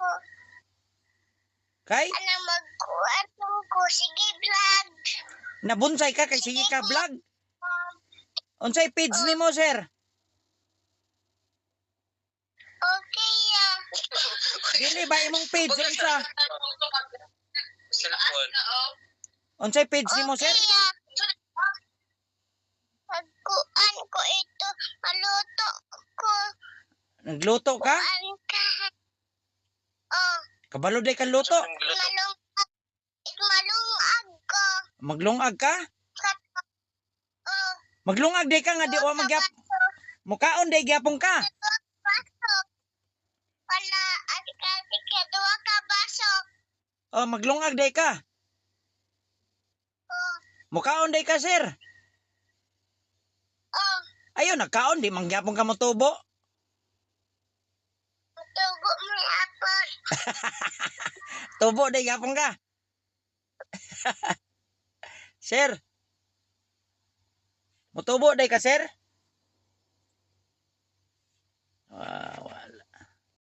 ko. Kay? Ano magkuat ko. Sige, vlog. Nabunsay ka kay sige ka vlog. Unsay page nimo, sir? Okay, ah. Dili ba imong page unsa? Cellphone. Unsay page nimo, sir? Okay, ah. Magkuan ko ito. Maluto ko. Nagluto ka? Kuan ka. Oh, Kabalo day ka luto. malungag ko. Maglungag ka? Oh, Maglungag day ka nga di wa magyap. Mukaon day gyapon ka. baso. Wala, at kasi kedua ka baso. Oh, maglungag day ka. Oh, Mukaon day ka, sir. oh. Ayo nagkaon di mangyapon ka motubo. Tugo mo yung apple. Tubo day gyapon ka. Sir. Motubo day ka, sir?